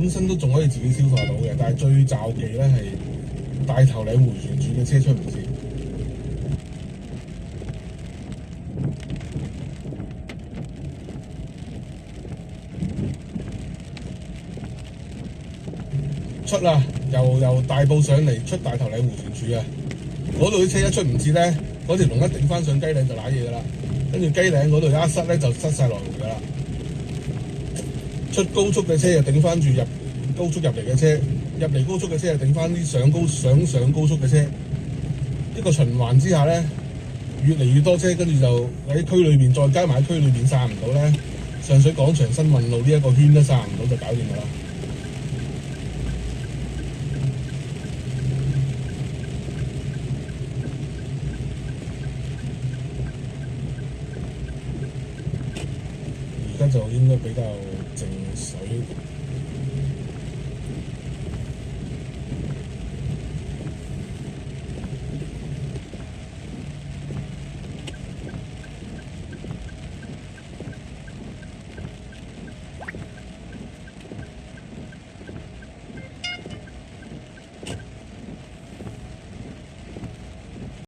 本身都仲可以自己消化到嘅，但係最罩忌咧係大頭嶺迴旋處嘅車出唔切。出啦，由大埔上嚟出大頭嶺迴旋處啊！嗰度啲車一出唔切咧，嗰條龍一頂翻上雞嶺就瀨嘢噶啦，跟住雞嶺嗰度一塞咧就塞晒來回噶啦。出高速嘅車就頂翻住入高速入嚟嘅車，入嚟高速嘅車就頂翻啲想上高速嘅車。一個循環之下咧，越嚟越多車，跟住就喺區裏面再加埋區裏面散唔到咧，上水廣場新運路呢一個圈都散唔到就搞掂噶啦。而家就應該比較靜水。